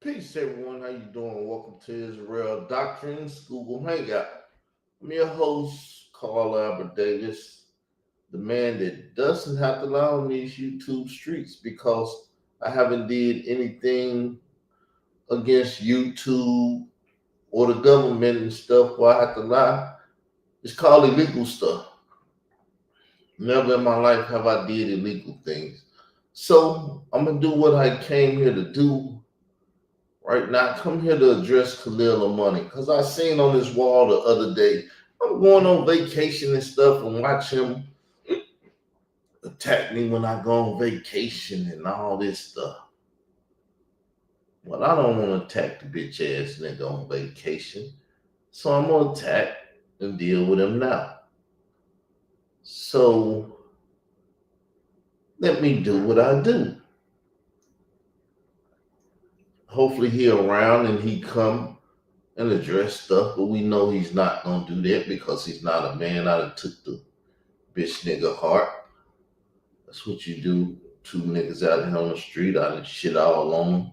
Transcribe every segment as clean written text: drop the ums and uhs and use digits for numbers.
Peace, everyone. How you doing? Welcome to Israel Doctrines Google Hangout. I'm your host, Carl Albert Davis, the man that doesn't have to lie on these YouTube streets because I haven't did anything against YouTube or the government and stuff where I have to lie. It's called illegal stuff. Never in my life have I did illegal things. So I'm gonna do what I came here to do right now. I come here to address Khalil Money because I seen on his wall the other day. I'm going on vacation and stuff and watch him attack me when I go on vacation and all this stuff. Well, I don't want to attack the bitch ass nigga on vacation. So I'm gonna attack and deal with him now. So let me do what I do. Hopefully he around and he come and address stuff, but we know he's not gonna do that because he's not a man. I done took the bitch nigga heart. That's what you do. Two niggas out here on the street, I done shit all on him,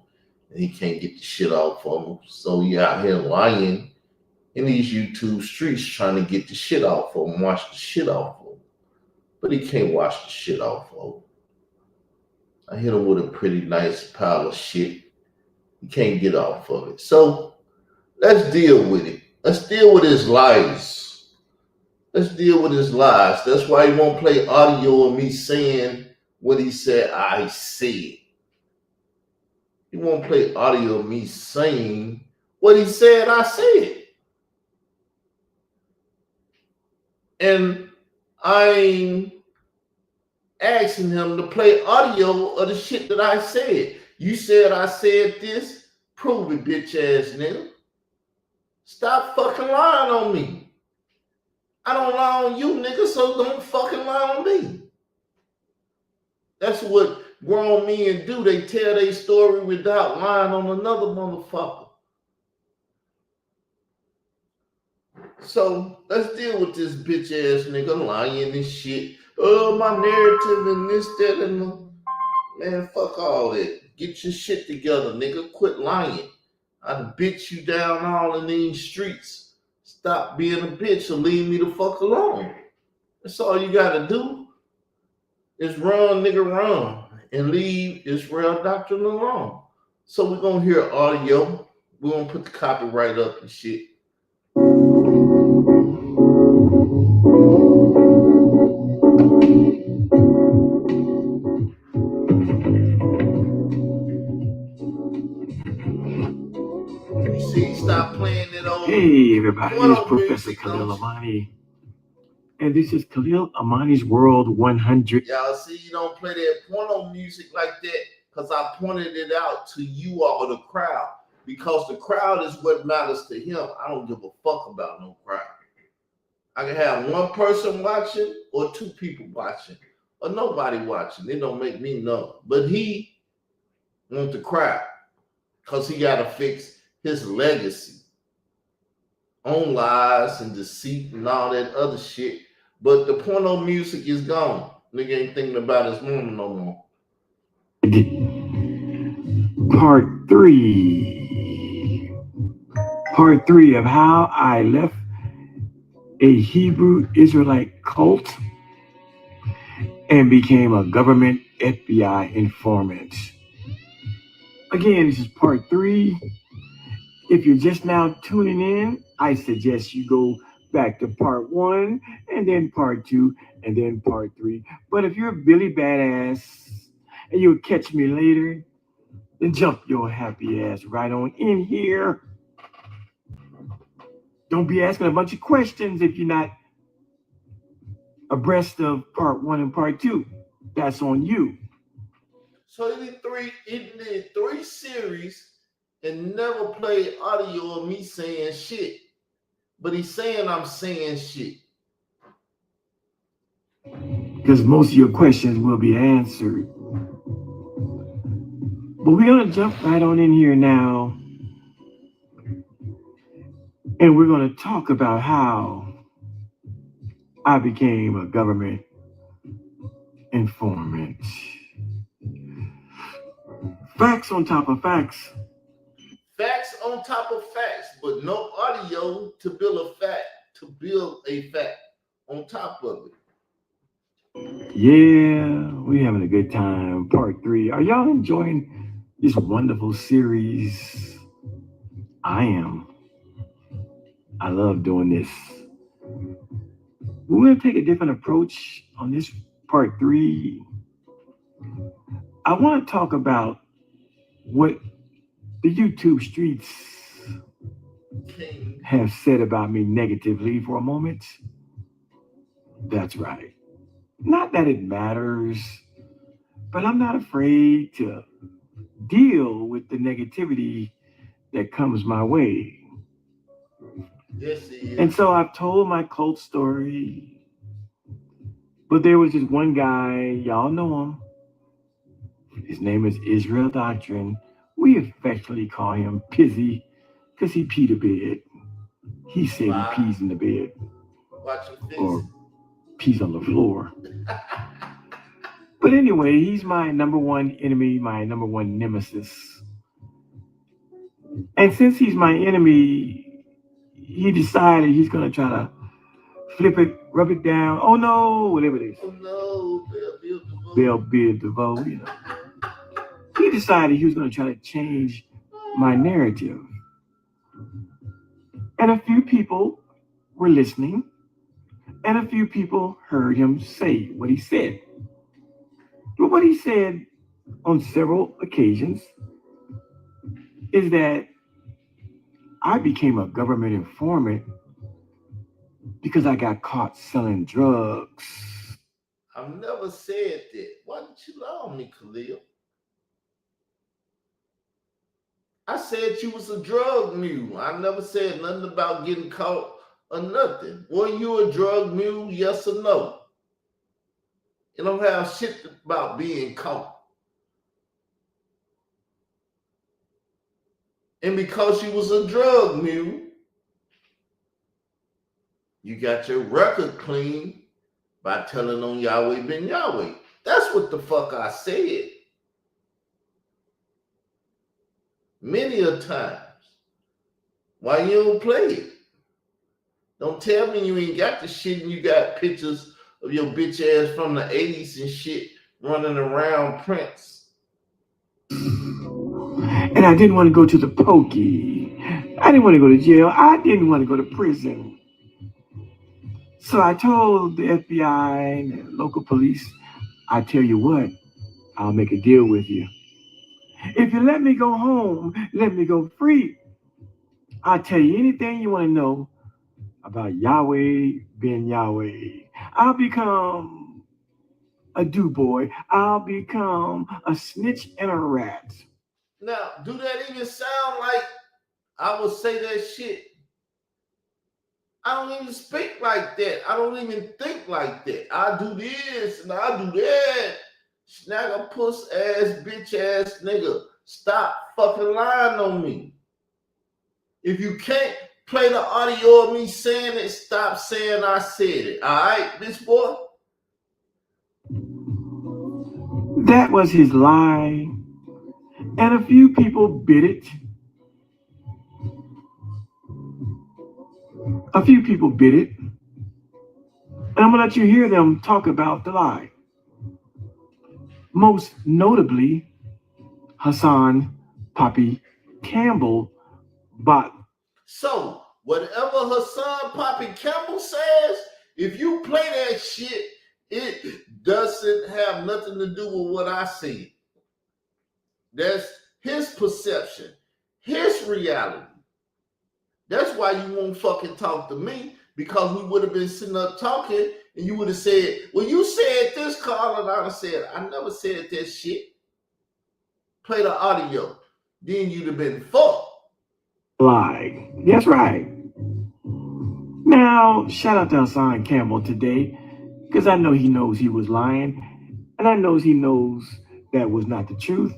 and he can't get the shit off of him. So he out here lying in these YouTube streets trying to get the shit off of him, wash the shit off of him. But he can't wash the shit off of him. I hit him with a pretty nice pile of shit. He can't get off of it. So let's deal with it. Let's deal with his lies. Let's deal with his lies. That's why he won't play audio of me saying what he said I said. He won't play audio of me saying what he said I said. And I'm asking him to play audio of the shit that I said. You said I said this? Prove it, bitch ass nigga. Stop fucking lying on me. I don't lie on you, nigga, so don't fucking lie on me. That's what grown men do. They tell their story without lying on another motherfucker. So let's deal with this bitch ass nigga lying and shit. Oh, my narrative and this, that, and the... Man, fuck all that. Get your shit together, nigga. Quit lying. I done bitch you down all in these streets. Stop being a bitch and leave me the fuck alone. That's all you gotta do is run, nigga, run. And leave Israel Doctrine alone. So we're gonna hear audio. We're gonna put the copyright up and shit. See, stop playing it old. Hey everybody, it's Professor Khalil Amani. And this is Khalil Amani's World 100. Y'all see, you don't play that porno music like that because I pointed it out to you all, the crowd. Because the crowd is what matters to him. I don't give a fuck about no crowd. I can have one person watching or two people watching or nobody watching. It don't make me know. But he wants the crowd because he got to fix his legacy on lies and deceit and all that other shit. But the porno music is gone. Nigga ain't thinking about his mama no more. Part 3. Part 3 of how I left a Hebrew Israelite cult and became a government FBI informant. Again, this is part 3. If you're just now tuning in, I suggest you go back to part 1 and then part 2 and then part 3. But if you're a Billy Badass and you'll catch me later, then jump your happy ass right on in here. Don't be asking a bunch of questions if you're not abreast of part 1 and part 2. That's on you. So he did three series and never played audio of me saying shit. But he's saying I'm saying shit. Because most of your questions will be answered. But we're going to jump right on in here now. And we're going to talk about how I became a government informant. Facts on top of facts. Facts on top of facts, but no audio to build a fact, to build a fact on top of it. Yeah, we having a good time. Part three. Are y'all enjoying this wonderful series? I am. I love doing this. We're going to take a different approach on this part three. I want to talk about what the YouTube streets King. have said about me negatively for a moment. That's right. Not that it matters, but I'm not afraid to deal with the negativity that comes my way. Yes, he And is. so I've told my cult story, but there was this one guy, y'all know him. His name is Israel Doctrine. We affectionately call him Pizzy because he peed a bed. He said he Bye. pees in the bed Watch him fix or it. pees on the floor. But anyway, he's my number one enemy, my number one nemesis. And since he's my enemy, he decided he's going to try to flip it, rub it down. Oh no, whatever it is. Oh no, Bell Bill Bell DeVoe. Bid DeVoe, you know. He decided he was going to try to change my narrative. And a few people were listening, and a few people heard him say what he said. But what he said on several occasions is that I became a government informant because I got caught selling drugs. I've never said that. Why didn't you lie on me, Khalil? I said you was a drug mule. I never said nothing about getting caught or nothing. Were you a drug mule? Yes or no? You don't have shit about being caught. And because you was a drug mule, you got your record clean by telling on Yahweh ben Yahweh. That's what the fuck I said many a times. Why you don't play it? Don't tell me you ain't got the shit and you got pictures of your bitch ass from the 80s and shit running around Prince. And I didn't want to go to the pokey. I didn't want to go to jail. I didn't want to go to prison. So I told the FBI and the local police, I tell you what, I'll make a deal with you. If you let me go home, let me go free, I'll tell you anything you want to know about Yahweh ben Yahweh. I'll become a do boy. I'll become a snitch and a rat. Now, do that even sound like I would say that shit? I don't even speak like that. I don't even think like that. I do this and I do that. Snagger puss ass bitch ass nigga. Stop fucking lying on me. If you can't play the audio of me saying it, stop saying I said it. Alright, bitch boy? That was his lie. And a few people bit it. A few people bit it. And I'm going to let you hear them talk about the lie. Most notably, Hassan Poppy Campbell bought. So, whatever Hassan Poppy Campbell says, if you play that shit, it doesn't have nothing to do with what I see. That's his perception, his reality. That's why you won't fucking talk to me, because we would have been sitting up talking and you would have said, well, you said this, Carl, and I would have said, I never said that shit. Play the audio. Then you'd have been fucked. Lie. That's right. Now, shout out to Hassan Campbell today, because I know he knows he was lying, and I know he knows that was not the truth.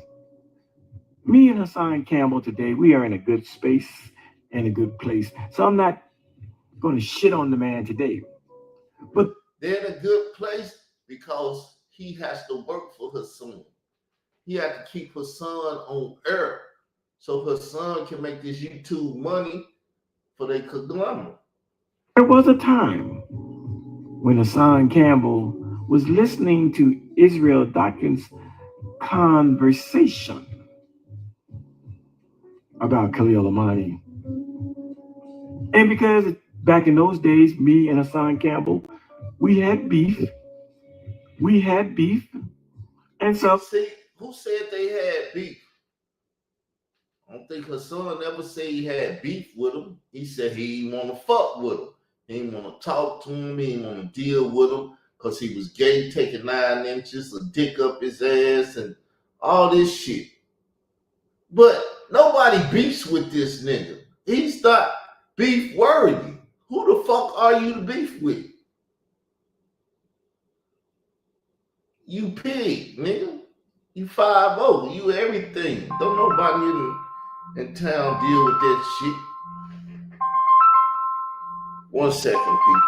Me and Hassan Campbell today, we are in a good space and a good place. So I'm not going to shit on the man today. But they're in a good place because he has to work for Hassan. he had to keep her son on earth so her son can make this YouTube money for their conglomerate. There was a time when Hassan Campbell was listening to Israel Doctrine's conversation about Khalil Amani. And because back in those days, me and Hassan Campbell, we had beef. We had beef. And so See, who said they had beef? I don't think her son ever said he had beef with him. He said he didn't want to fuck with him. He didn't want to talk to him. He didn't want to deal with him because he was gay, taking 9 inches, a dick up his ass, and all this shit. But nobody beefs with this nigga. He's not beef worthy. Who the fuck are you to beef with? You pig, nigga. You 5'0", you everything. Don't nobody in town deal with that shit. 1 second, people.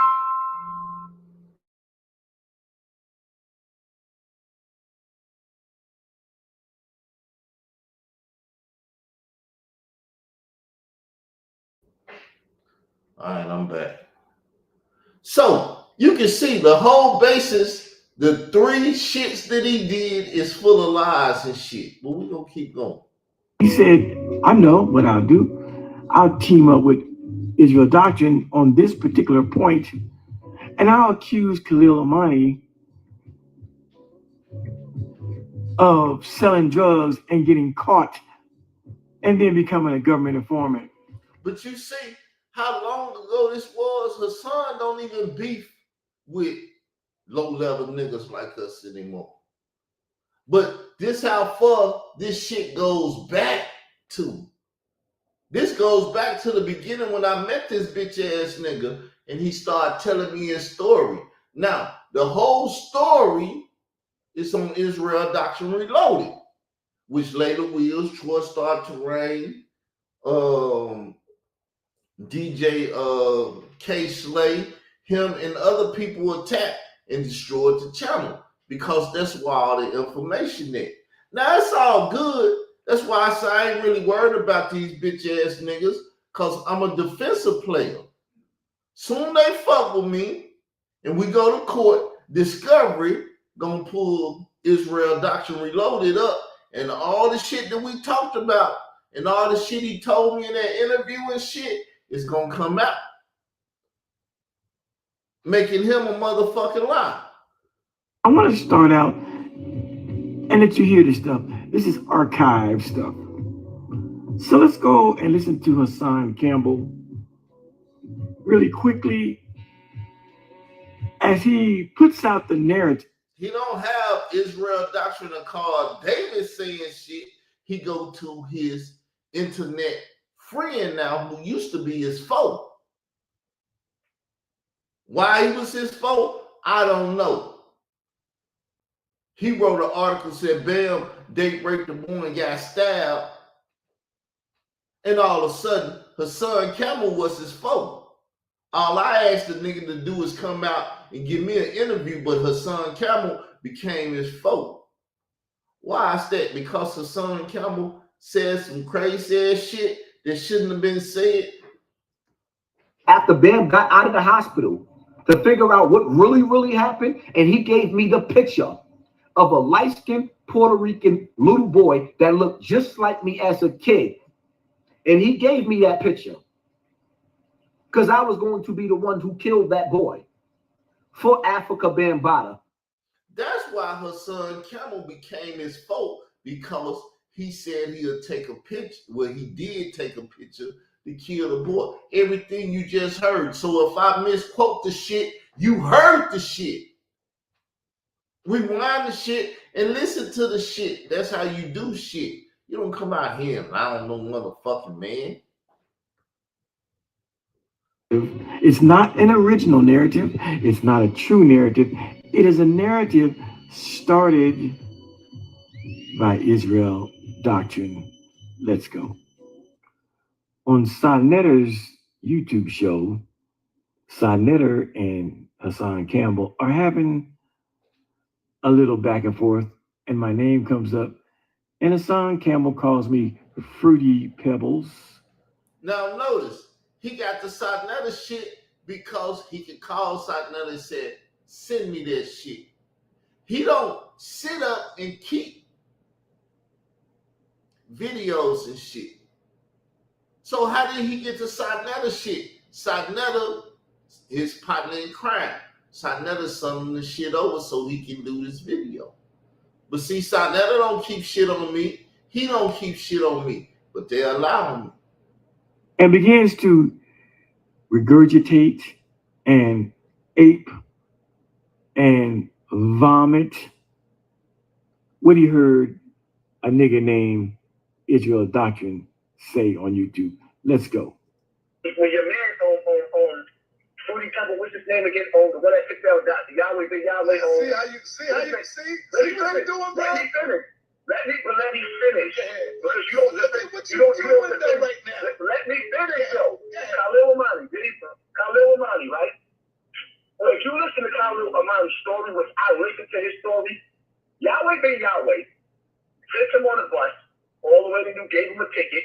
All right, I'm back. So you can see the whole basis, the 3 shits that he did is full of lies and shit. But we're gonna keep going. he said, I know what I'll do. I'll team up with Israel Doctrine on this particular point, and I'll accuse Khalil Amani of selling drugs and getting caught and then becoming a government informant. But you see how long ago this was? Her son don't even beef with low-level niggas like us anymore. But this how far this shit goes back to. This goes back to the beginning when I met this bitch ass nigga and he started telling me his story. Now, the whole story is on Israel Doctrine Reloaded, which later Wheels, Troy Star Terrain, DJ K Slay, him and other people attacked and destroyed the channel because that's why all the information there. Now it's all good. That's why I say I ain't really worried about these bitch ass niggas because I'm a defensive player. Soon they fuck with me and we go to court, Discovery gonna pull Israel Doctrine Reloaded up and all the shit that we talked about and all the shit he told me in that interview and shit is gonna come out, making him a motherfucking lie. I want to start out and let you hear this stuff. This is archive stuff. So let's go and listen to Hassan Campbell really quickly as he puts out the narrative. He don't have Israel Doctrine of Carl David saying shit. He go to his internet friend now who used to be his foe. Why he was his foe, I don't know. He wrote an article said, Bam, date raped the woman, got stabbed. And all of a sudden, Hassan Campbell was his foe. All I asked the nigga to do is come out and give me an interview, but Hassan Campbell became his foe. Why is that? Because Hassan Campbell said some crazy ass shit that shouldn't have been said. After Bam got out of the hospital to figure out what really happened, and he gave me the picture of a light-skinned Puerto Rican little boy that looked just like me as a kid. And he gave me that picture because I was going to be the one who killed that boy for Africa Bambaataa. That's why Hassan Campbell became his foe, because he said he'll take a picture. Well, he did take a picture to kill the boy. Everything you just heard. So if I misquote the shit, you heard the shit. Rewind the shit and listen to the shit. That's how you do shit. You don't come out here and I don't know motherfucking man. It's not an original narrative. It's not a true narrative. It is a narrative started by Israel Doctrine. Let's go. On Sonetter's YouTube show, Sonetter and Hassan Campbell are having a little back and forth, and my name comes up, And the son Campbell calls me Fruity Pebbles. Now notice, he got the Sarnetta shit because he can call Sarnetta and say, send me that shit. He don't sit up and keep videos and shit. So how did he get the Sarnetta shit? Sarnetta, his partner in crime. Sarnetta sent him the shit over so he can do this video. But see, Sarnetta don't keep shit on me. He don't keep shit on me. But they allow me. And begins to regurgitate and ape and vomit what he heard a nigga named Israel Doctrine say on YouTube. Let's go. When your man on Fruity Pebble, what's his name again? On the one that picked out Yahweh, the Yahweh. See how you doing, bro? Let me finish. Because you don't right now. Let me finish, though. Khalil Amani, right? Well, if you listen to Khalil Amani's story, which I listened to his story, Yahweh ben Yahweh sent him on a bus all the way to gave him a ticket,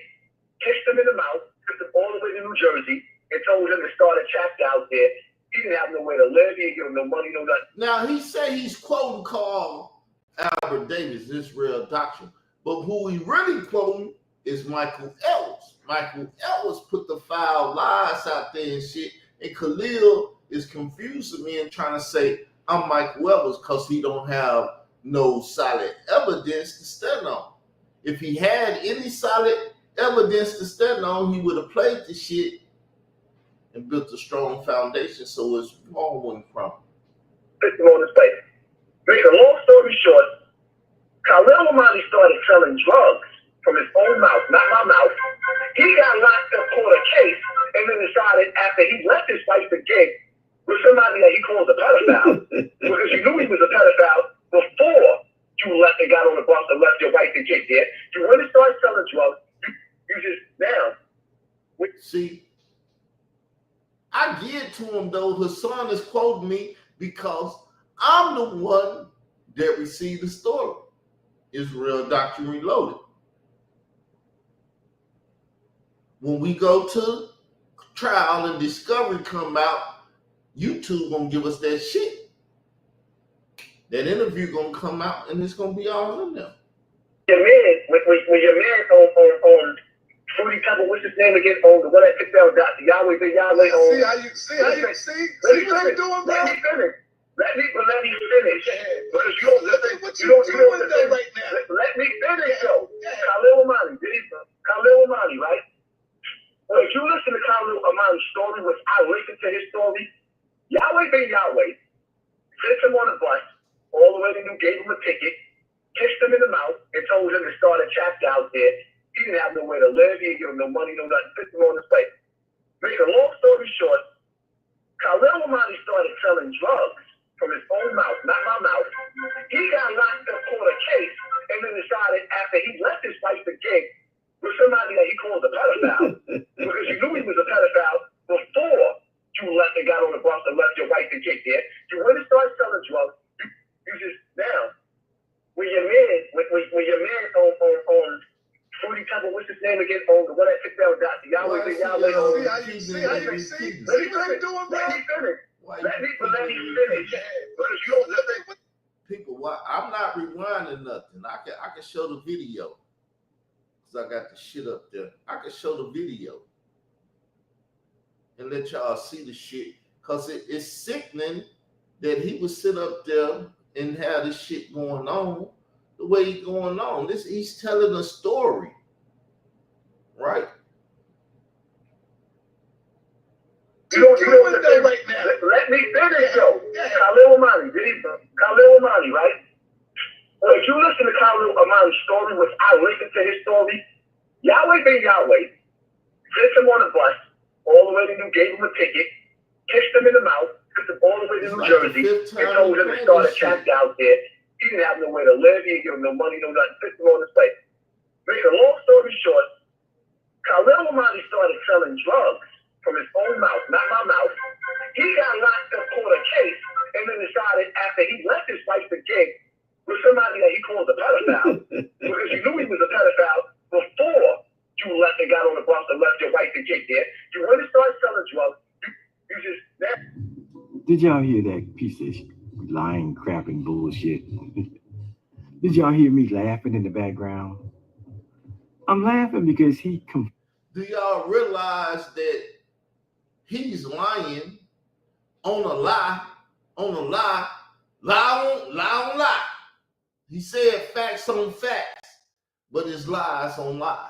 kissed him in the mouth, took him all the way to New Jersey, and told him to start a chapter out there. He didn't have nowhere to live. He didn't give him no money, no nothing. Now, he say he's quoting Carl Albert Davis, Israel Doctrine. But who he really quoting is Michael Ellis. Michael Ellis put the foul lies out there and shit. And Khalil is confusing me and trying to say I'm Michael Ellis because he don't have no solid evidence to stand on. If he had any solid evidence to stand on, he would have played the shit and built a strong foundation so his wall wouldn't crumble. Put him on his face. Make a long story short, Khalil Amani started selling drugs from his own mouth, not my mouth. He got locked up, caught a case, and then decided after he left his wife to gig with somebody that he calls a pedophile, because you knew he was a pedophile before you left and got on the bus and left your wife to gig there. You went and started selling drugs. You just now. See, I get to him though. Hassan is quoting me because I'm the one that received the story. Israel Doctrine Reloaded. When we go to trial and discovery come out, YouTube gonna give us that shit. That interview gonna come out and it's gonna be all in there. Your man, when your man on Fruity Pebble, what's his name again? On the one that picked out Yahweh, the Yahweh. See how you doing, bro? Let me finish. Because you don't right now. Let me finish, though. Khalil Amani, right? Well, if you listen to Khalil Amani's story, which I listened to his story, Yahweh ben Yahweh sent him on a bus all the way to gave him a ticket, kissed him in the mouth, and told him to start a chapter out there. He didn't have nowhere to live. He didn't give him no money, no nothing. Put him on his face. Make a long story short, Khalil Amani started selling drugs from his own mouth, not my mouth. He got locked up, caught a case, and then decided after he left his wife to gig with somebody that he calls a pedophile, because you knew he was a pedophile before you left and got on the bus and left your wife to gig there. You went and started selling drugs. You just now when your man on Fruity Pebble, what's his name again? On the one that picked out Yahweh, the Yahweh. See how you doing, bro? Let me finish. Because you don't people, I'm not rewinding nothing. I can show the video. Because I got the shit up there. I can show the video. And let y'all see the shit. Because it's sickening that he would sit up there and have this shit going on the way he's going on. He's telling a story. Right? You don't right now. Let me finish, though. Khalil Amani, right? Well, if you listen to Khalil Amani's story, which I listened to his story, Yahweh ben Yahweh sent him on a bus all the way to gave him a ticket, kissed him in the mouth, took him all the way to New Jersey, and told him to start a chapter out there. He didn't have nowhere to live. He didn't give him no money, no nothing. Put him on his face. Make a long story short, Khalil Amani started selling drugs from his own mouth, not my mouth. He got locked up, caught a case, and then decided after he left his wife to gig with somebody that he calls a pedophile, because you knew he Did y'all hear that piece of lying, crap, and bullshit? Did y'all hear me laughing in the background? I'm laughing because Do y'all realize that he's lying on a lie, on a lie, lie on lie? He said facts on facts, but it's lies on lies.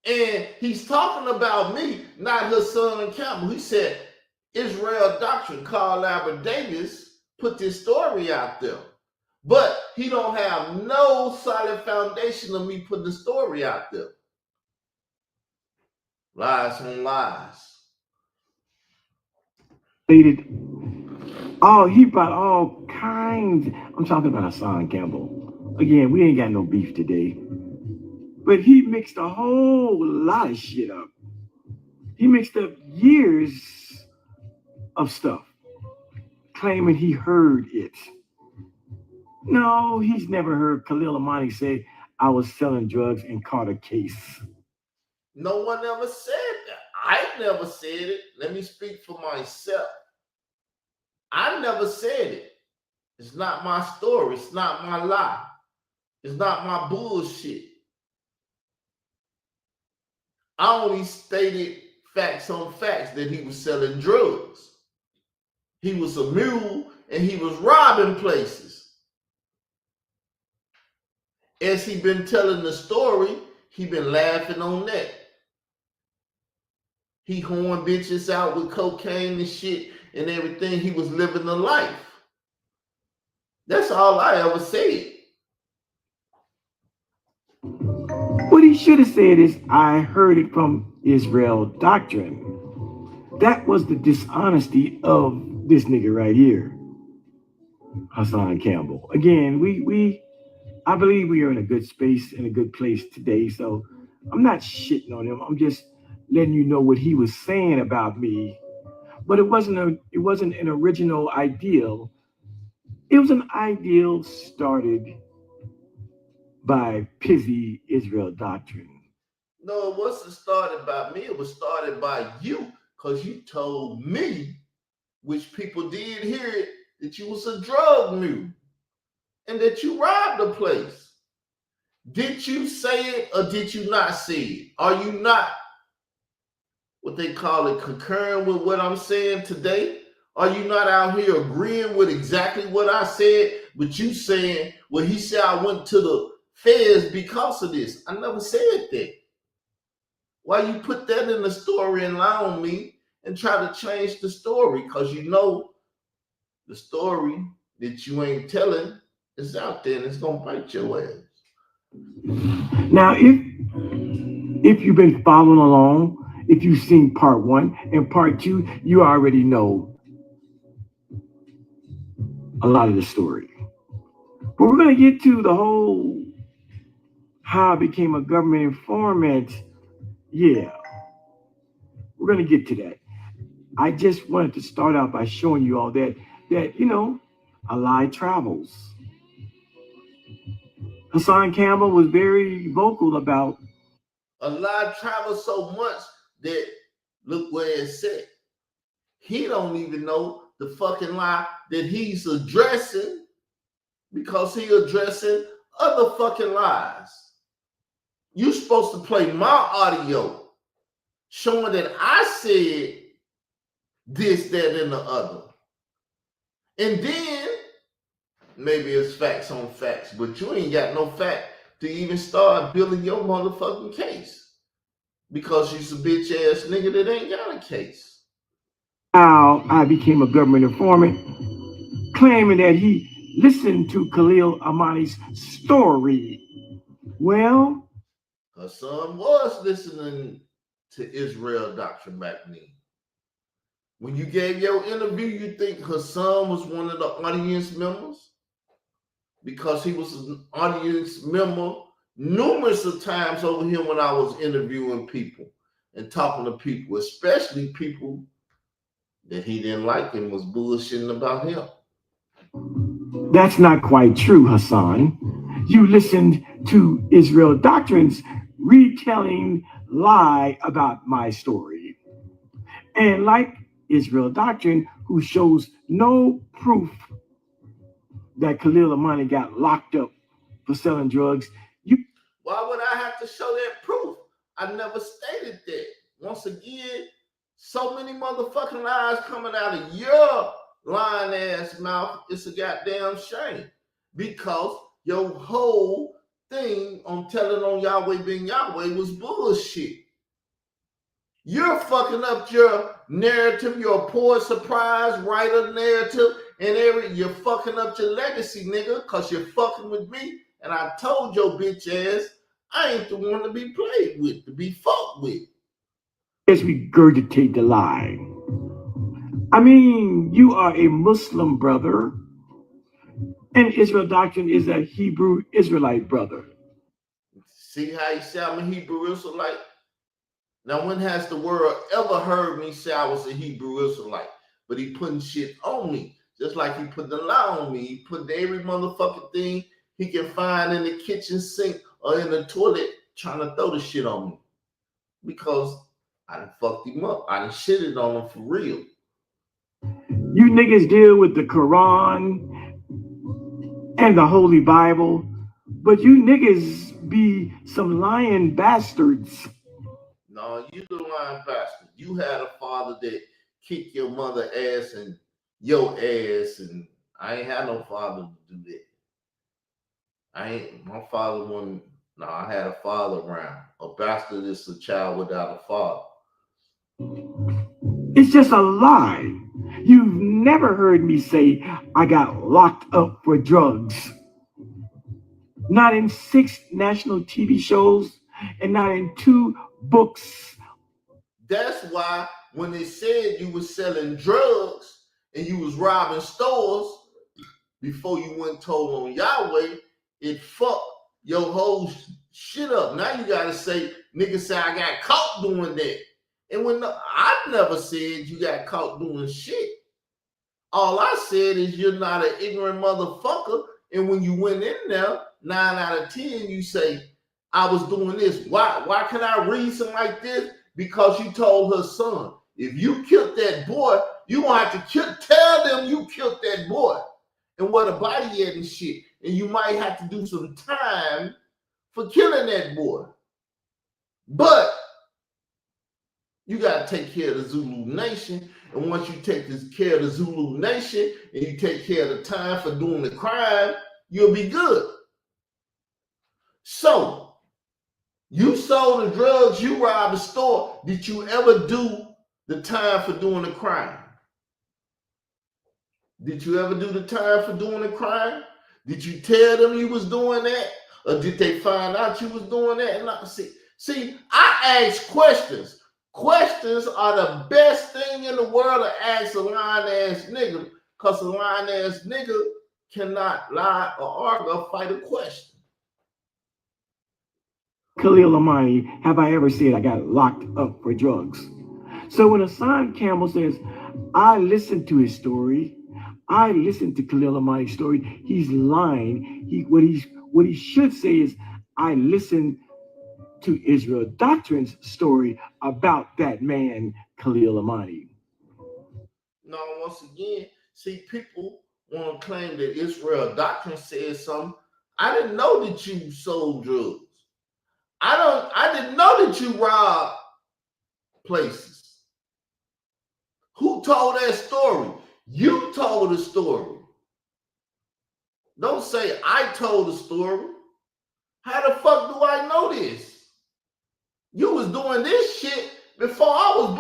And he's talking about me, not Hassan Campbell. He said Israel Doctrine, Carl Albert Davis put this story out there. But he don't have no solid foundation of me putting the story out there. Lies on lies. He brought all kinds. I'm talking about Hassan Campbell. Again, we ain't got no beef today. But he mixed a whole lot of shit up. He mixed up years of stuff, claiming he heard it. No, he's never heard Khalil Amani say, I was selling drugs and caught a case. No one ever said that. I never said it. Let me speak for myself. I never said it. It's not my story. It's not my lie. It's not my bullshit. I only stated facts on facts that he was selling drugs. He was a mule and he was robbing places. As he been telling the story, he been laughing on that. He horned bitches out with cocaine and shit and everything. He was living the life. That's all I ever said. What he should have said is, I heard it from Israel Doctrine. That was the dishonesty of this nigga right here, Hassan Campbell. Again, I believe we are in a good space, in a good place today. So I'm not shitting on him. I'm just letting you know what he was saying about me. But it wasn't an original ideal. It was an ideal started by Pizzy Israel Doctrine. No, it wasn't started by me. It was started by you, because you told me, which people did hear it, that you was a drug mule and that you robbed the place. Did you say it or did you not say it? Are you not, what they call it, concurring with what I'm saying today? Are you not out here agreeing with exactly what I said, but you saying, well, he said I went to the feds because of this? I never said that. Why you put that in the story and lie on me and try to change the story? Because you know the story that you ain't telling is out there and it's gonna bite your ass. Now, if you've been following along, if you've seen part 1 and part 2, you already know a lot of the story. But we're going to get to the whole how I became a government informant. Yeah, we're going to get to that. I just wanted to start out by showing you all that a lie travels. Hassan Campbell was very vocal about a lie travels so much that look where it's at. He don't even know the fucking lie that he's addressing because he addressing other fucking lies. You supposed to play my audio showing that I said this, that, and the other. And then maybe it's facts on facts, but you ain't got no fact to even start building your motherfucking case because you's a bitch ass nigga that ain't got a case. How I became a government informant, claiming that he listened to Khalil Amani's story. Well, Hassan was listening to Israel Doctrine back then. When you gave your interview, you think Hassan was one of the audience members? Because he was an audience member numerous of times over here when I was interviewing people and talking to people, especially people that he didn't like and was bullshitting about him. That's not quite true, Hassan. You listened to Israel Doctrine's retelling lie about my story. And like Israel Doctrine, who shows no proof that Khalil Amani got locked up for selling drugs. Why would I have to show that proof? I never stated that. Once again, so many motherfucking lies coming out of your lying ass mouth. It's a goddamn shame. Because your whole thing on telling on Yahweh being Yahweh was bullshit. You're fucking up your narrative, your poor surprise writer narrative, and you're fucking up your legacy, nigga, because you're fucking with me. And I told your bitch ass, I ain't the one to be played with, to be fucked with. Let's regurgitate the lie. I mean, you are a Muslim brother, and Israel Doctrine is a Hebrew Israelite brother. See how you say I'm a Hebrew Israelite? Now, when has the world ever heard me say I was a Hebrew Israelite? But he putting shit on me, just like he put the lie on me. He put every motherfucking thing he can find in the kitchen sink or in the toilet trying to throw the shit on me. Because I done fucked him up. I done shitted on him for real. You niggas deal with the Quran and the Holy Bible, but you niggas be some lying bastards. No, you the lying bastard. You had a father that kicked your mother ass and your ass, and I ain't had no father to do that. My father wasn't, no, I had a father around. A bastard is a child without a father. It's just a lie. You've never heard me say I got locked up for drugs. Not in 6 national TV shows and not in 2 books. That's why when they said you was selling drugs and you was robbing stores before you went told on Yahweh, it fucked your whole shit up. Now you gotta say, nigga say I got caught doing that. And I never said you got caught doing shit. All I said is you're not an ignorant motherfucker. And when you went in there, 9 out of 10, you say, I was doing this. Why can I reason like this? Because you told her son, if you killed that boy, you gonna have to tell them you killed that boy and where the body at and shit. And you might have to do some time for killing that boy. But you got to take care of the Zulu Nation. And once you take care of the Zulu Nation and you take care of the time for doing the crime, you'll be good. So, you sold the drugs, you robbed the store. Did you ever do the time for doing the crime? Did you ever do the time for doing the crime? Did you tell them you was doing that? Or did they find out you was doing that? And see, I ask questions. Questions are the best thing in the world to ask a lying ass nigga, because a lying ass nigga cannot lie or argue or fight a question. Khalil Amani, have I ever said I got locked up for drugs? So when Hassan Campbell says, I listened to his story, I listened to Khalil Amani's story, he's lying. What he should say is, I listened to Israel Doctrine's story about that man, Khalil Amani. Now, once again, see, people want to claim that Israel Doctrine said something. I didn't know that you sold drugs. I didn't know that you robbed places. Who told that story? You told the story. Don't say I told the story. How the fuck do I know this? You was doing this shit before I was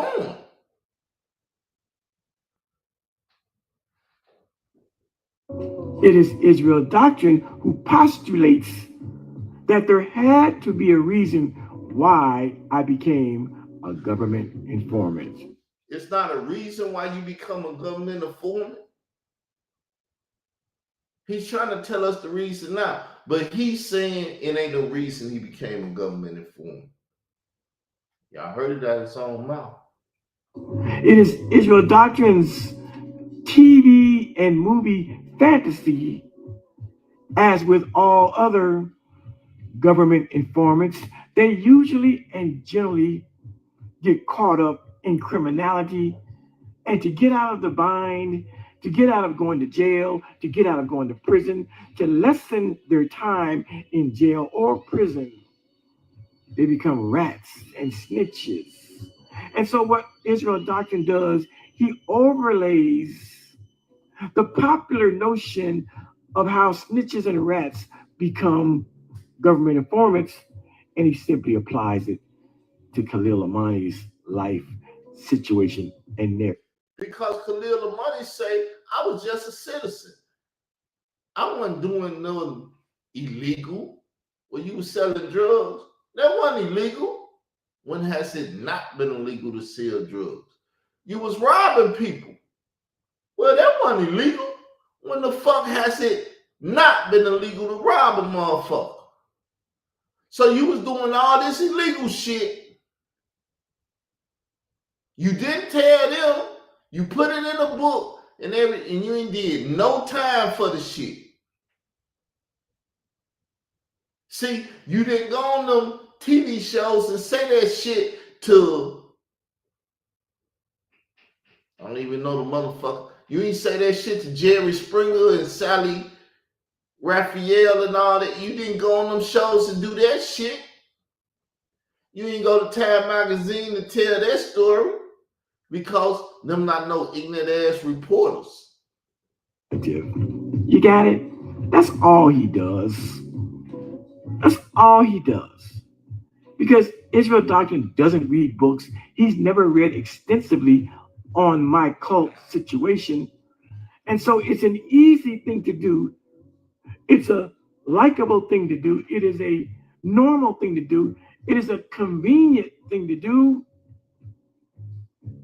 born. It is Israel Doctrine who postulates that there had to be a reason why I became a government informant. It's not a reason why you become a government informant. He's trying to tell us the reason now, but he's saying it ain't no reason he became a government informant. Y'all heard it out of his own mouth. It is Israel Doctrine's TV and movie fantasy, as with all other government informants, they usually and generally get caught up in criminality And to get out of the bind, to get out of going to jail, to get out of going to prison, to lessen their time in jail or prison, they become rats and snitches. And so what Israel Doctrine does, he overlays the popular notion of how snitches and rats become government informants, and he simply applies it to Khalil Amani's life situation and narrative. Because Khalil Amani say, I was just a citizen. I wasn't doing no illegal. When you was selling drugs, that wasn't illegal. When has it not been illegal to sell drugs? You was robbing people. Well, that wasn't illegal. When the fuck has it not been illegal to rob a motherfucker? So you was doing all this illegal shit. You didn't tell them. You put it in a book and you ain't did no time for the shit. See, you didn't go on them TV shows and say that shit to, I don't even know the motherfucker. You ain't say that shit to Jerry Springer and Sally Raphael and all that. You didn't go on them shows and do that shit. You ain't go to Time Magazine to tell that story because them not no ignorant ass reporters. You got it? That's all he does. That's all he does. Because Israel Doctrine doesn't read books. He's never read extensively on my cult situation. And so it's an easy thing to do. It's a likable thing to do. It is a normal thing to do. It is a convenient thing to do.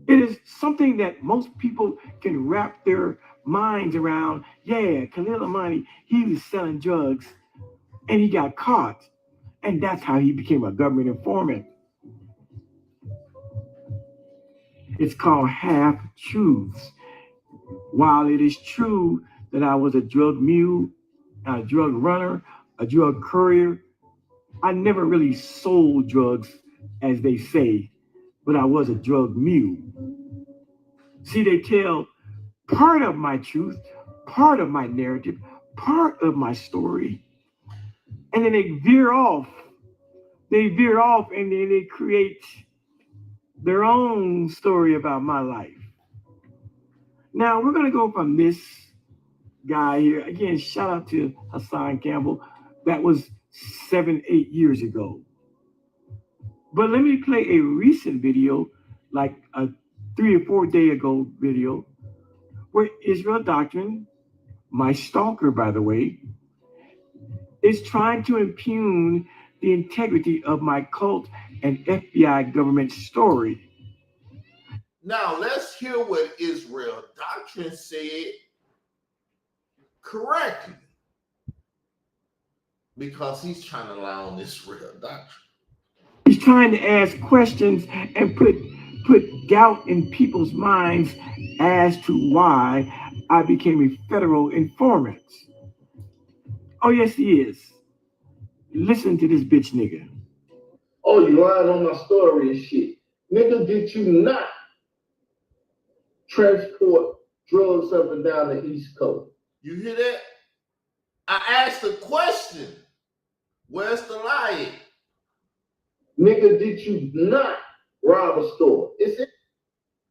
It is something that most people can wrap their minds around. Yeah, Khalil Amani, he was selling drugs and he got caught. And that's how he became a government informant. It's called half-truths. While it is true that I was a drug mule, a drug runner, a drug courier, I never really sold drugs, as they say, but I was a drug mule. See, they tell part of my truth, part of my narrative, part of my story, and then they veer off. They veer off and then they create their own story about my life. Now, we're going to go from this guy here. Again, shout out to Hassan Campbell. That was 7-8 years ago. But let me play a recent video, like a 3 or 4 day ago video, where Israel Doctrine, my stalker, by the way, is trying to impugn the integrity of my cult and FBI government story. Now, let's hear what Israel Doctrine said correctly. Because he's trying to lie on Israel Doctrine. He's trying to ask questions and put doubt in people's minds as to why I became a federal informant. Oh, yes, he is. Listen to this bitch nigga. Oh, you lied on my story and shit. Nigga, did you not transport drugs up and down the East Coast? You hear that? I asked a question. Where's the lie at? Nigga, did you not rob a store? Is it?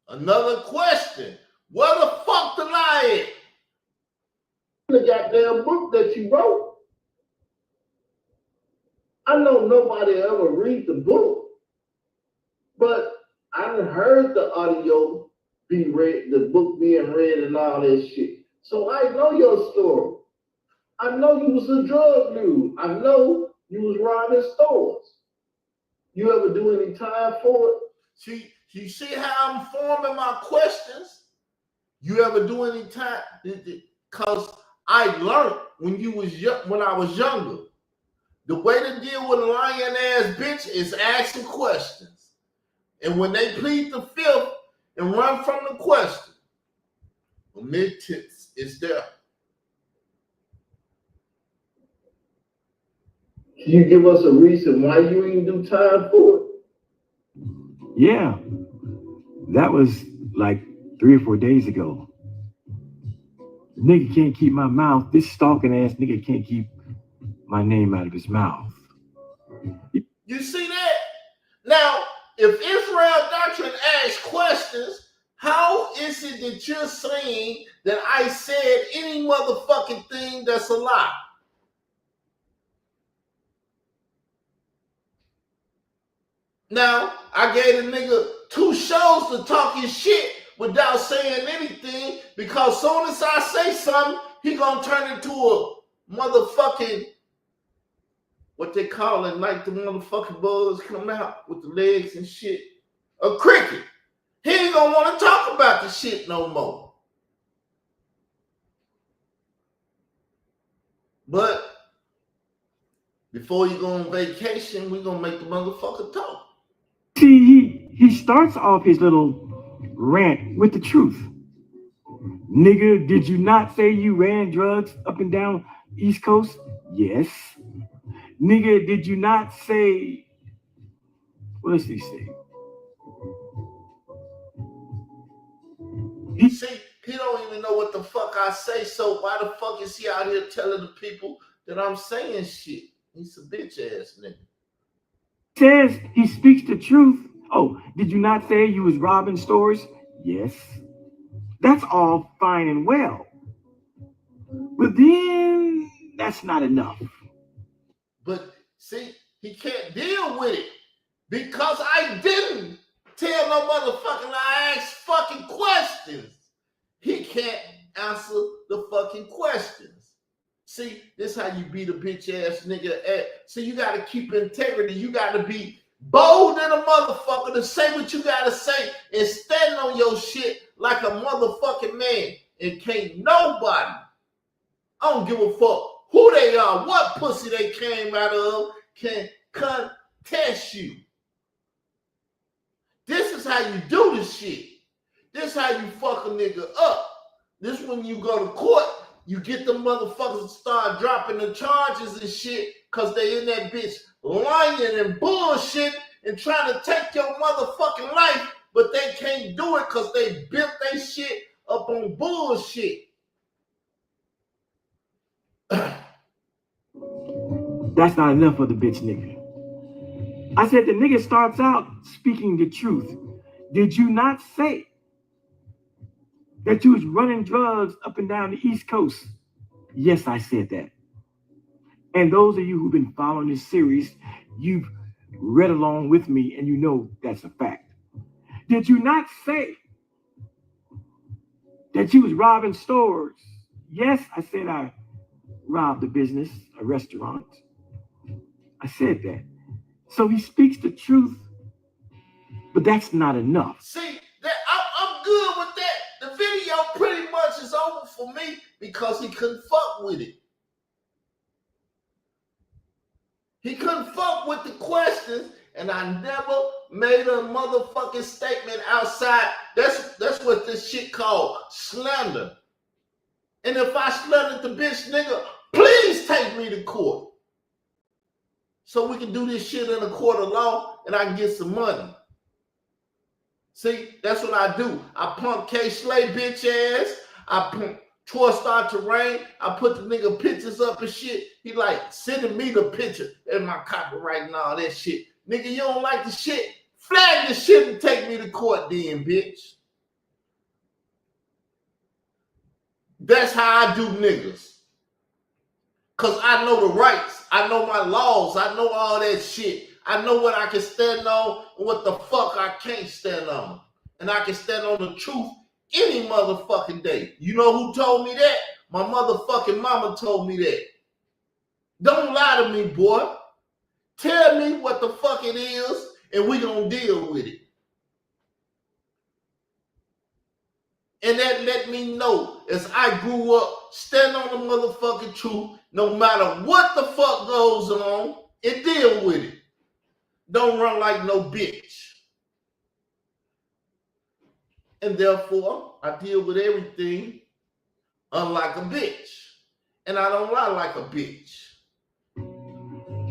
Another question. Where the fuck the lie at? The goddamn book that you wrote. I know nobody ever read the book, but I done heard the audio be read, the book being read and all that shit. So I know your story. I know you was a drug mule. I know you was robbing stores. You ever do any time for it? See, you see how I'm forming my questions? You ever do any time? Because I learned when I was younger. The way to deal with a lying ass bitch is asking questions. And when they plead the fifth and run from the question, the mid-tits is there. Can you give us a reason why you didn't do time for it? Yeah, that was like 3 or 4 days ago. Nigga can't keep my mouth. This stalking ass nigga can't keep my name out of his mouth. You see that? Now, if Israel Doctrine asks questions, how is it that you're saying that I said any motherfucking thing that's a lie? Now, I gave a nigga 2 shows to talk his shit without saying anything, because soon as I say something, he gonna turn into a motherfucking, what they call it, like the motherfucking bugs come out with the legs and shit, a cricket. He ain't gonna want to talk about the shit no more. But before you go on vacation, we gonna make the motherfucker talk. See, he starts off his little rant with the truth. Nigga, did you not say you ran drugs up and down East Coast? Yes. Nigga, did you not say, what does he say? See, he don't even know what the fuck I say, so why the fuck is he out here telling the people that I'm saying shit? He's a bitch ass nigga. Says he speaks the truth. Oh, did you not say you was robbing stores? Yes. That's all fine and well. But then that's not enough. But see, he can't deal with it because I didn't tell no motherfucking I asked fucking questions. He can't answer the fucking questions. See, this how you beat a bitch ass nigga at. See, you gotta keep integrity. You gotta be bold in a motherfucker to say what you gotta say and stand on your shit like a motherfucking man. And can't nobody, I don't give a fuck who they are, what pussy they came out of, can contest you. This is how you do this shit. This how you fuck a nigga up. This when you go to court, you get the motherfuckers to start dropping the charges and shit because they in that bitch lying and bullshit and trying to take your motherfucking life, but they can't do it because they built their shit up on bullshit. That's not enough for the bitch nigga. I said the nigga starts out speaking the truth. Did you not say that you was running drugs up and down the East Coast? Yes, I said that. And those of you who've been following this series, you've read along with me and you know that's a fact. Did you not say that you was robbing stores? Yes, I said I robbed a business, a restaurant. I said that. So he speaks the truth, but that's not enough. See, that I'm good with that. The video pretty much is over for me because he couldn't fuck with it. He couldn't fuck with the questions, and I never made a motherfucking statement outside. That's what this shit called slander. And if I slandered the bitch nigga, please take me to court. So we can do this shit in a court of law and I can get some money. See, that's what I do. I pump K-Slay bitch ass. I pump Troy Star Terrain. I put the nigga pictures up and shit. He like sending me the picture and my copyright and all that shit. Nigga, you don't like the shit? Flag the shit and take me to court then, bitch. That's how I do niggas. Cause I know the rights. I know my laws. I know all that shit. I know what I can stand on and what the fuck I can't stand on. And I can stand on the truth any motherfucking day. You know who told me that? My motherfucking mama told me that. Don't lie to me, boy. Tell me what the fuck it is and we gonna deal with it. And that let me know as I grew up, stand on the motherfucking truth, no matter what the fuck goes on, and deal with it. Don't run like no bitch. And therefore, I deal with everything unlike a bitch. And I don't lie like a bitch.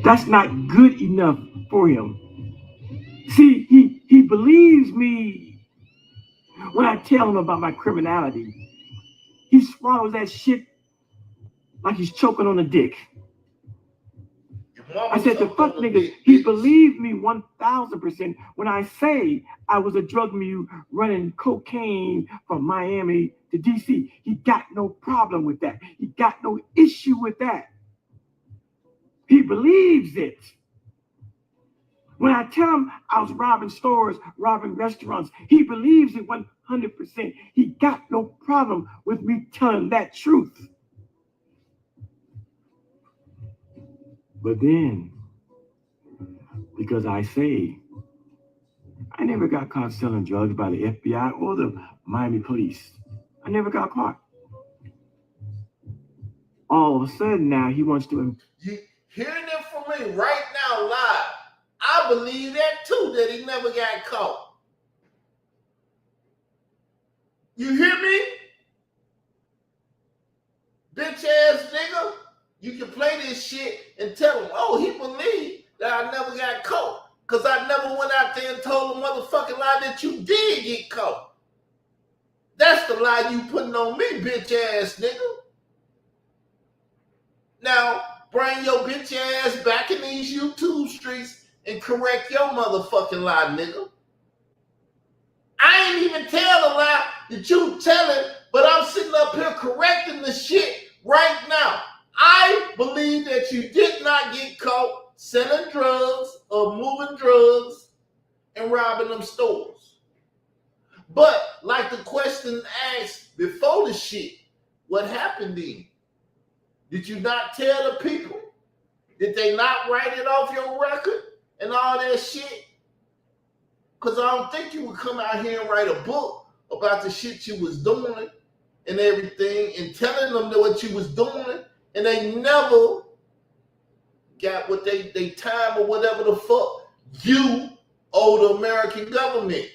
That's not good enough for him. See, he believes me When I tell him about my criminality, he swallows that shit like he's choking on a dick. I said, the fuck nigga, he believed me 1,000% when I say I was a drug mule running cocaine from Miami to DC. He got no problem with that. He got no issue with that. He believes it. When I tell him I was robbing stores, robbing restaurants, he believes it 100%. He got no problem with me telling that truth. But then, because I say I never got caught selling drugs by the FBI or the Miami police. I never got caught. All of a sudden now he wants to... You hearing it from me right now live. I believe that too, that he never got caught. You hear me? Bitch ass nigga. You can play this shit and tell him, oh, he believed that I never got caught. Because I never went out there and told the motherfucking lie that you did get caught. That's the lie you putting on me, bitch ass nigga. Now, bring your bitch ass back in these YouTube streets and correct your motherfucking lie, nigga. I ain't even tell the lie that you telling, but I'm sitting up here correcting the shit right now. I believe that you did not get caught selling drugs or moving drugs and robbing them stores. But like the question asked before the shit, what happened then? Did you not tell the people? Did they not write it off your record and all that shit? Because I don't think you would come out here and write a book about the shit you was doing and everything and telling them that what you was doing, and they never got what they time or whatever the fuck you owe the American government.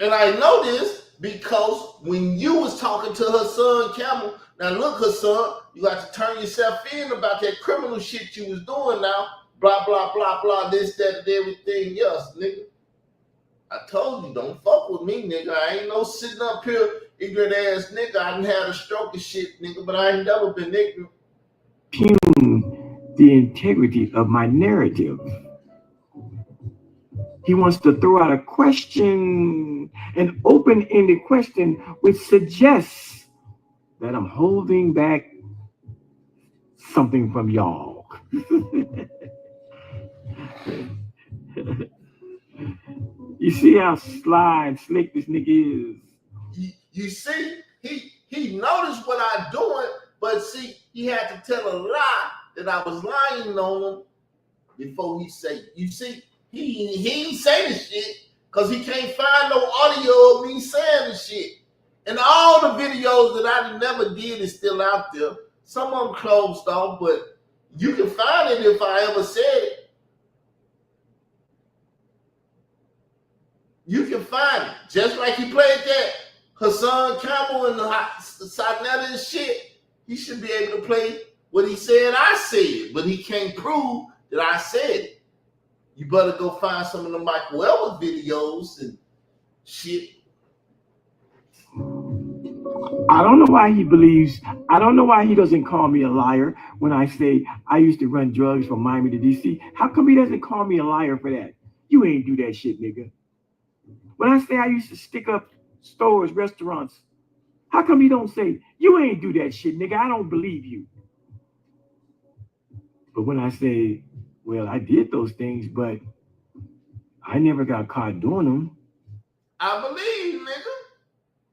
And I know this because when you was talking to her son, Camel, now look, her son, you got to turn yourself in about that criminal shit you was doing now, blah, blah, blah, blah, this, that, and everything else, nigga. I told you, don't fuck with me, nigga. I ain't no sitting up here, ignorant ass nigga. I done had a stroke of shit, nigga, but I ain't never been ignorant. Impugn the integrity of my narrative. He wants to throw out a question, an open-ended question, which suggests that I'm holding back something from y'all. You see how sly and slick this nigga is? You see, he noticed what I'm doing, but see, he had to tell a lie that I was lying on him before he say. You see, he ain't say the shit because he can't find no audio of me saying the shit. And all the videos that I never did is still out there. Some of them closed off, but you can find it if I ever said it. You can find it. Just like he played that Hassan Campbell and the Sarnetta and shit, he should be able to play what he said I said, but he can't prove that I said it. You better go find some of the Michael Ellis videos and shit. I don't know why he believes, I don't know why he doesn't call me a liar when I say I used to run drugs from Miami to DC. How come he doesn't call me a liar for that? You ain't do that shit, nigga. When I say I used to stick up stores, restaurants, how come you don't say, you ain't do that shit, nigga? I don't believe you. But when I say, well, I did those things, but I never got caught doing them. I believe, nigga.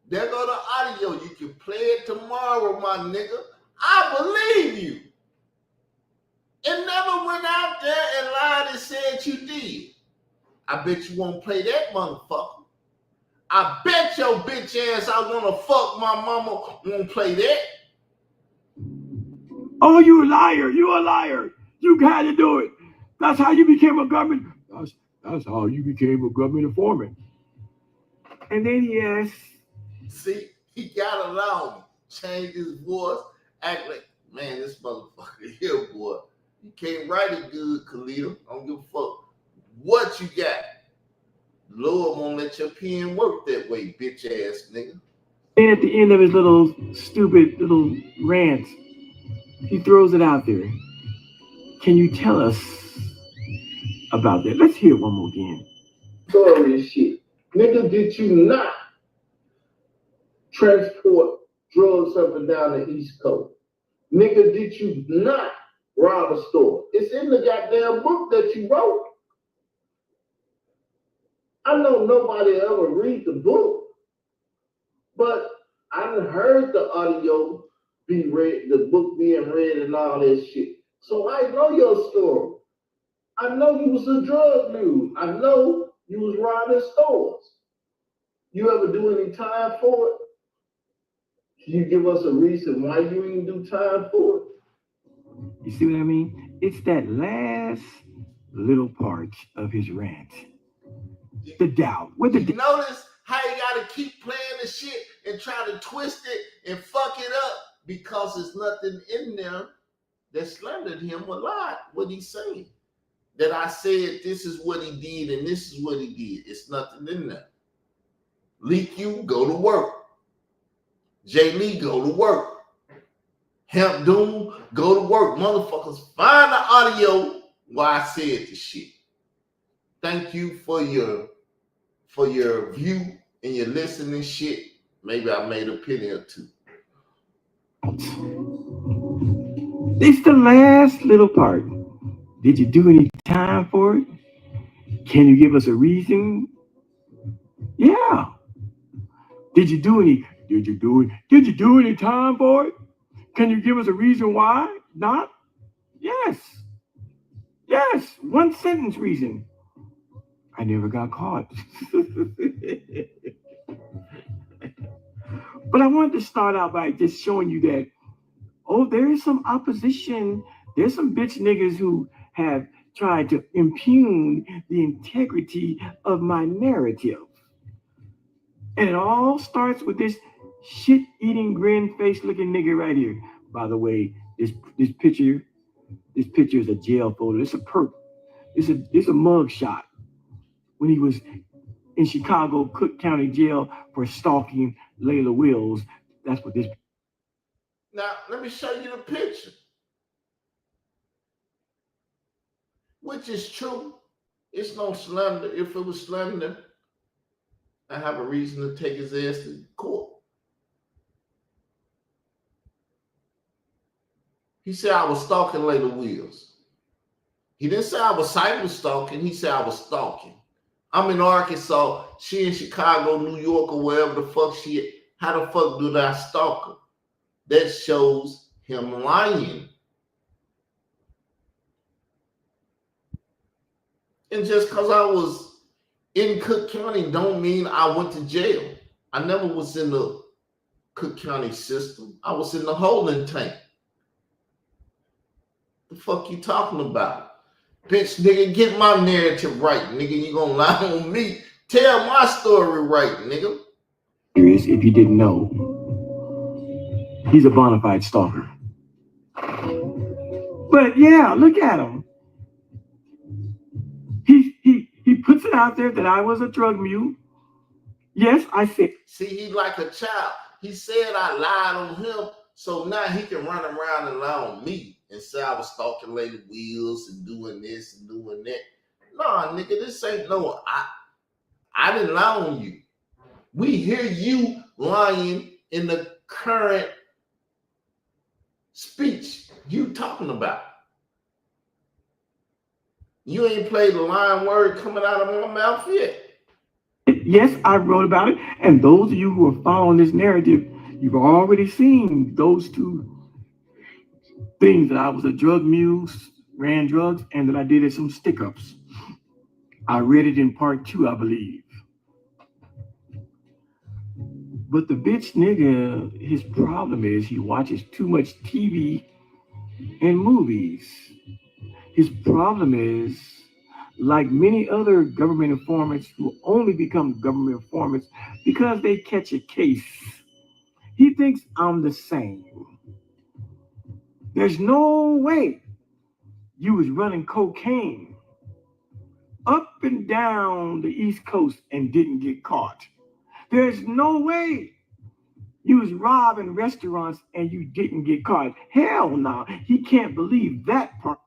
There go the audio. You can play it tomorrow, my nigga. I believe you. And never went out there and lied and said you did. I bet you won't play that motherfucker. I bet your bitch ass I want to fuck my mama won't play that. Oh, you a liar. You a liar. You got to do it. That's how you became a government. That's how you became a government informant. And then he asks. See, he got along. Change his voice. Act like, man, this motherfucker here, boy. You can't write it good, Khalil. I don't give a fuck. What you got? Lord won't let your pen work that way, bitch ass nigga. And at the end of his little stupid little rant, he throws it out there. Can you tell us about that? Let's hear it one more again. Story shit. Nigga, did you not transport drugs up and down the East Coast? Nigga, did you not rob a store? It's in the goddamn book that you wrote. I know nobody ever read the book, but I done heard the audio be read, the book being read and all that shit. So I know your story. I know you was a drug mule. I know you was robbing stores. You ever do any time for it? Can you give us a reason why you didn't do time for it? You see what I mean? It's that last little part of his rant. The doubt. You notice how you gotta keep playing the shit and try to twist it and fuck it up because there's nothing in there that slandered him a lot. What he's saying. That I said this is what he did and this is what he did. It's nothing in there. Leak you, go to work. Jay Lee, go to work. Hemp Doom, go to work. Motherfuckers, find the audio why I said this shit. Thank you for your view and your listening shit. Maybe I made a penny or two. It's the last little part. Did you do any time for it? Can you give us a reason? Yeah. Did you do any time for it? Can you give us a reason why not? Yes. One sentence reason. I never got caught. But I wanted to start out by just showing you that, there is some opposition. There's some bitch niggas who have tried to impugn the integrity of my narrative. And it all starts with this shit-eating, grin-face looking nigga right here. By the way, this picture is a jail photo. It's a perp. It's a mug shot when he was in Chicago Cook County Jail for stalking Layla Wills. That's what this. Now, let me show you the picture. Which is true. It's no slander. If it was slander, I have a reason to take his ass to court. He said I was stalking Layla Wills. He didn't say I was cyber stalking. He said I was stalking. I'm in Arkansas. She in Chicago, New York, or wherever the fuck she is. How the fuck do I stalk her? That shows him lying. And just because I was in Cook County don't mean I went to jail. I never was in the Cook County system. I was in the holding tank. The fuck you talking about? Bitch, nigga, get my narrative right, nigga. You gonna lie on me? Tell my story right, nigga. If you didn't know, he's a bona fide stalker. But yeah, look at him. He puts it out there that I was a drug mule. Yes, I said. See, he like a child. He said I lied on him, so now he can run around and lie on me and say I was stalking Lady Wheels and doing this and doing that. Nah, nigga, this ain't no. I didn't lie on you. We hear you lying in the current speech you talking about. You ain't played the lying word coming out of my mouth yet. Yes, I wrote about it. And those of you who are following this narrative, you've already seen those two things, that I was a drug mule, ran drugs, and that I did some stick-ups. I read it in part 2, I believe. But the bitch nigga, his problem is he watches too much TV and movies. His problem is, like many other government informants who only become government informants because they catch a case, he thinks I'm the same. There's no way you was running cocaine up and down the East Coast and didn't get caught. There's no way you was robbing restaurants and you didn't get caught. Hell no. He can't believe that part.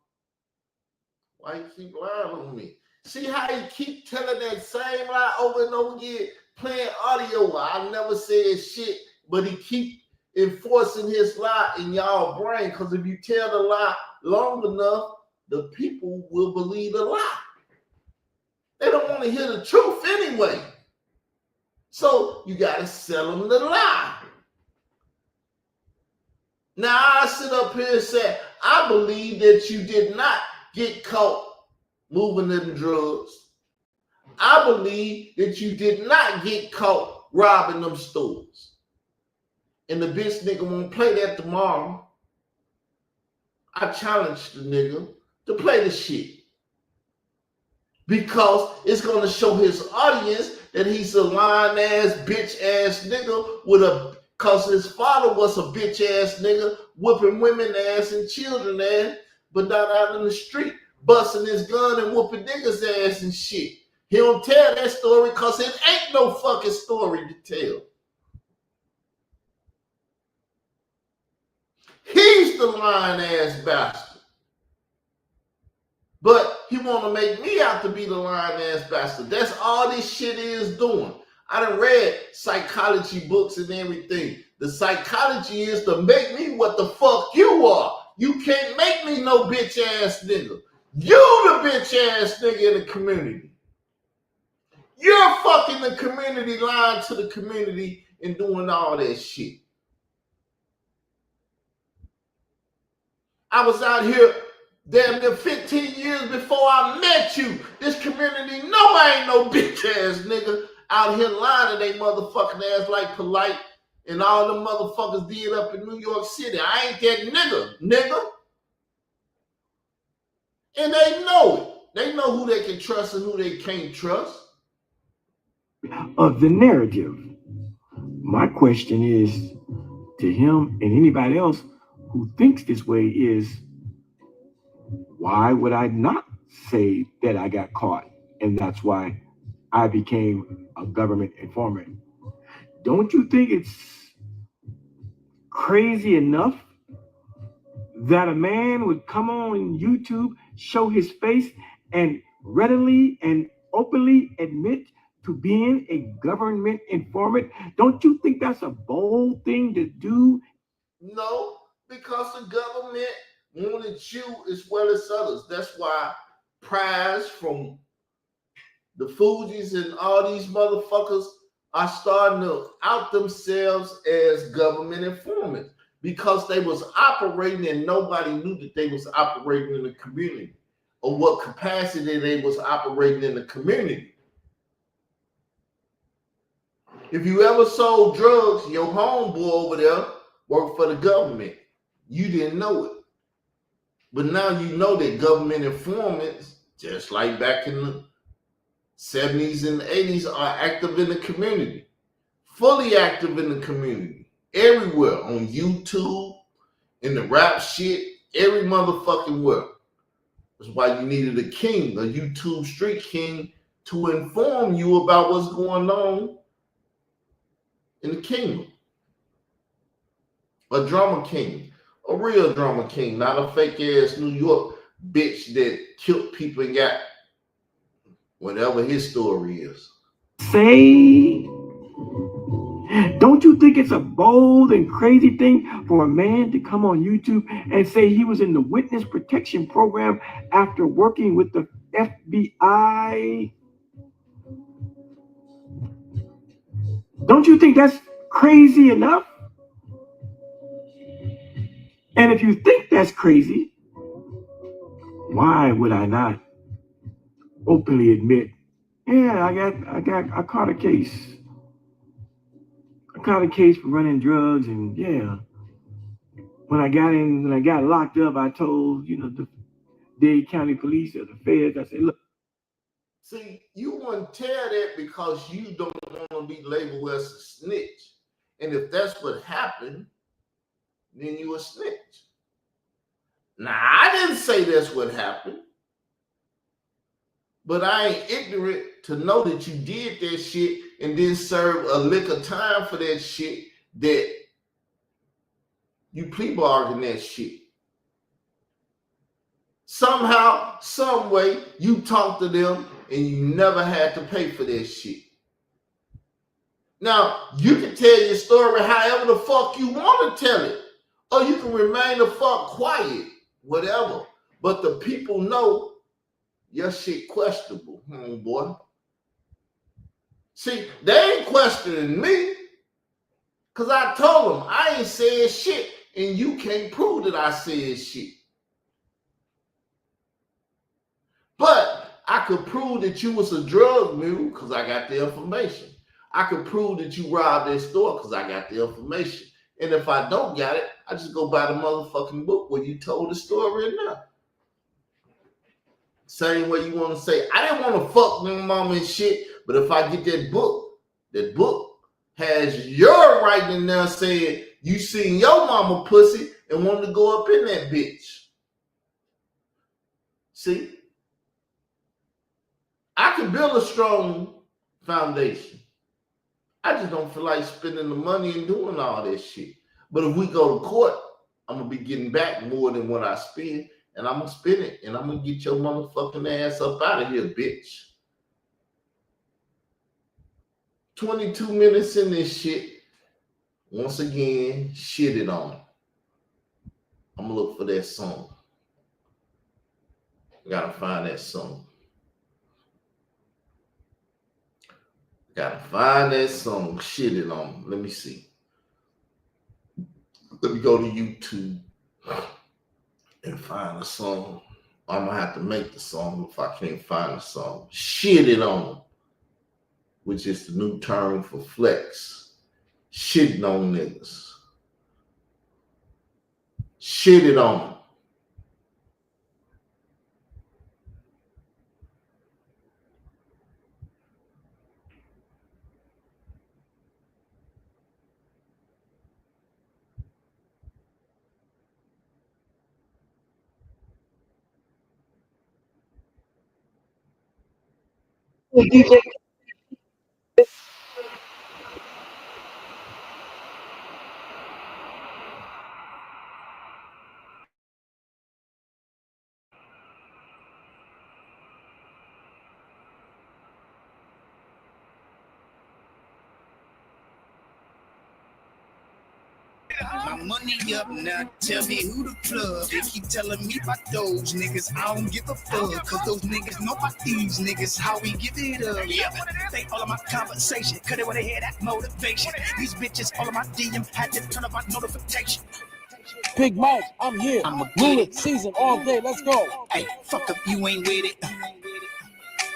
Why you keep lying on me? See how he keep telling that same lie over and over again, playing audio. I never said shit, but he keep enforcing his lie in y'all brain. Because if you tell the lie long enough, the people will believe the lie. They don't want to hear the truth anyway. So you got to sell them the lie. Now I sit up here and say, I believe that you did not get caught moving them drugs. I believe that you did not get caught robbing them stores. And the bitch nigga won't play that tomorrow. I challenge the nigga to play the shit. Because it's going to show his audience that he's a lying ass, bitch ass nigga with a, cause his father was a bitch ass nigga, whooping women ass and children ass, but not out in the street, busting his gun and whooping niggas ass and shit. He don't tell that story because it ain't no fucking story to tell. He's the lying ass bastard. But he want to make me out to be the lying ass bastard. That's all this shit is doing. I done read psychology books and everything. The psychology is to make me what the fuck you are. You can't make me no bitch ass nigga. You the bitch ass nigga in the community. You're fucking the community, lying to the community and doing all that shit. I was out here damn near 15 years before I met you. This community know I ain't no bitch ass nigga out here lying to they motherfucking ass like Polite and all them motherfuckers did up in New York City. I ain't that nigga. And they know it. They know who they can trust and who they can't trust. Of the narrative. My question is to him and anybody else who thinks this way is, why would I not say that I got caught and that's why I became a government informant? Don't you think it's crazy enough that a man would come on YouTube, show his face, and readily and openly admit to being a government informant? Don't you think that's a bold thing to do? No, because the government wanted you as well as others. That's why Prize from the Fugees and all these motherfuckers are starting to out themselves as government informants because they was operating and nobody knew that they was operating in the community or what capacity they was operating in the community. If you ever sold drugs, your homeboy over there worked for the government. You didn't know it. But now you know that government informants, just like back in the 70s and 80s, are active in the community. Fully active in the community. Everywhere. On YouTube, in the rap shit, every motherfucking where. That's why you needed a king, a YouTube street king, to inform you about what's going on in the kingdom. A drama king. A real drama king, not a fake ass New York bitch that killed people and got whatever his story is. Say, don't you think it's a bold and crazy thing for a man to come on YouTube and say he was in the witness protection program after working with the FBI? Don't you think that's crazy enough? And if you think that's crazy, why would I not openly admit, yeah, I caught a case. I caught a case for running drugs, and yeah, when I got locked up, I told, the Dade County Police or the feds, I said, look. See, you wouldn't tell that because you don't want to be labeled as a snitch. And if that's what happened, then you a snitch. Now, I didn't say that's what happened. But I ain't ignorant to know that you did that shit and then serve a lick of time for that shit, that you plea bargain that shit. Somehow, some way, you talk to them and you never had to pay for that shit. Now, you can tell your story however the fuck you want to tell it. Or you can remain the fuck quiet, whatever. But the people know your shit questionable, homeboy. See, they ain't questioning me. Because I told them I ain't said shit. And you can't prove that I said shit. But I could prove that you was a drug mule because I got the information. I could prove that you robbed that store because I got the information. And if I don't got it, I just go buy the motherfucking book where you told the story enough. Same way you want to say, I didn't want to fuck my mama and shit, but if I get that book has your writing in there saying you seen your mama pussy and wanted to go up in that bitch. See? I can build a strong foundation. I just don't feel like spending the money and doing all that shit. But if we go to court, I'm going to be getting back more than what I spend, and I'm going to spend it, and I'm going to get your motherfucking ass up out of here, bitch. 22 minutes in this shit. Once again, shitted on. I'm going to look for that song. I got to find that song. Gotta find that song, shitted on. Let me see. Let me go to YouTube and find a song. I'm gonna have to make the song if I can't find the song. Shitted on, which is the new term for flex. Shitting on niggas. Shitted on. DJ. My money up now, tell me who the plug. They keep telling me about those niggas, I don't give a fuck. Cause those niggas know about these niggas, how we give it up. Yeah, they all of my conversation, cause they wanna hear that motivation. These bitches all of my DM, had to turn up my notification. Big Mike, I'm here. I'ma Rule get it, season all day, let's go. Hey, fuck up, you ain't with it.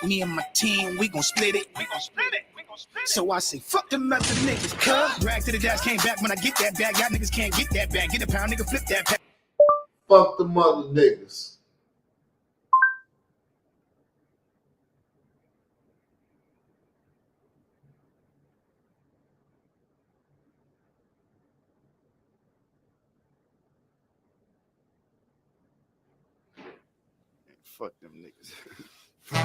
Me and my team, we gon' split it. So I say, fuck them other niggas, cuz. Drag to the dash, came back when I get that bag. Y'all niggas can't get that bag. Get a pound, nigga, flip that bag. Fuck them other niggas. Fuck them niggas. For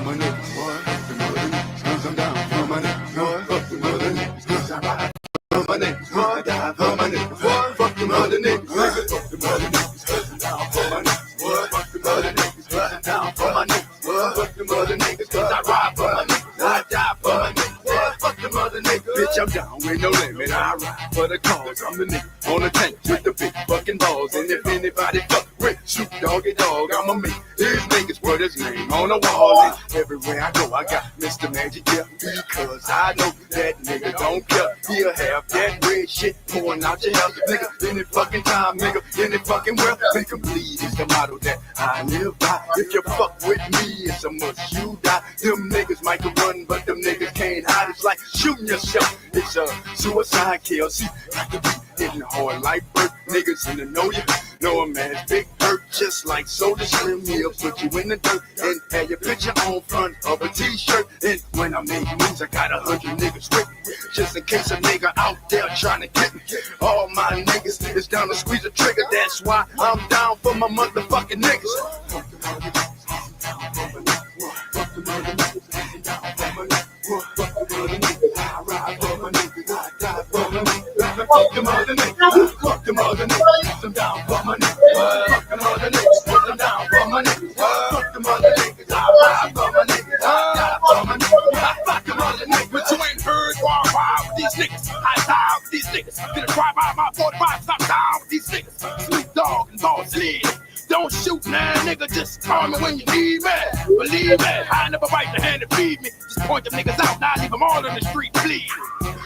my niggas, boy. Fuck them other niggas. Cause I'm down for my niggas, boy. Fuck them other niggas. Cause I ride for my niggas, boy. Die for my niggas, boy. Fuck them other niggas. Fuck them other niggas. Cause I'm down for my niggas, boy. Fuck them other niggas. Cause I'm down for my niggas, boy. Fuck them other niggas. Cause I ride for my niggas. I die for my niggas, boy. Fuck them other niggas. Bitch, I'm down with no limit. I ride for the cause. I'm the nigga on the tank with the big fucking balls. And if anybody fuck with Snoop Doggy Dogg, I'ma make these niggas put his name on the wall. And everywhere I go, I got Mr. Magic, yeah, because I know that nigga don't care. He'll have that red shit pouring out your house, nigga, any fucking time, nigga, any fucking well. Make 'em bleed is the motto that I live by. If you fuck with me, it's a must you die. Them niggas might can run, but them niggas can't hide. It's like shooting yourself. It's a suicide kill. See, got to be hitting hard like birth. Niggas in the know you. Know a man's big hurt, just like Soda Slim. He'll put you in the dirt and have your picture on front of a t-shirt. And when I make moves, I got 100 niggas with me, just in case a nigga out there trying to get me. All my niggas is down to squeeze the trigger. That's why I'm down for my motherfucking niggas. Fuck them other niggas. Fuck them other niggas. I'm down for my niggas. Fuck them other niggas. I'm down for my niggas. Fuck them other niggas. I ride for my niggas. I die for my niggas. Fuck them other niggas. But you ain't heard why with these niggas. I die with these niggas. Get a drive by my 45, stop down with these niggas. Snoop Dogg and Dog Slid. Don't shoot, man, nigga, just call me when you need me. Believe me, I never bite the hand that feed me. Just point them niggas out, now leave them all in the street bleeding.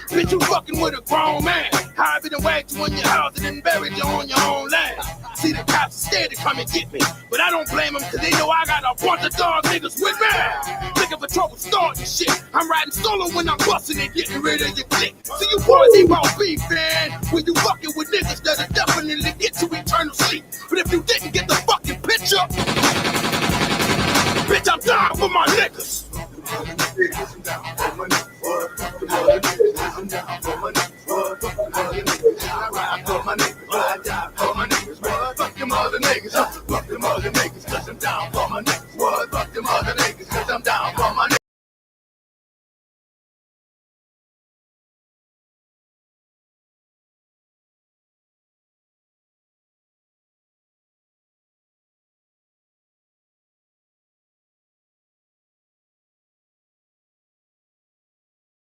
Bitch, you fucking with a grown man. How I done whacked you in your house and then buried you on your own land. See, the cops are scared to come and get me, but I don't blame them, cause they know I got a bunch of dog niggas with me. Looking for trouble starting shit. I'm riding solo when I'm busting and getting rid of your clique. See, you boys ain't about beef, man. When you fucking with niggas that'll definitely get you eternal sleep. But if you didn't get the fucking picture, bitch, I'm down for my niggas. I'm down for my niggas. Fuck them other niggas. I'm down for my niggas. Fuck them other niggas. I ride for my niggas. I die for my niggas. Fuck them other niggas.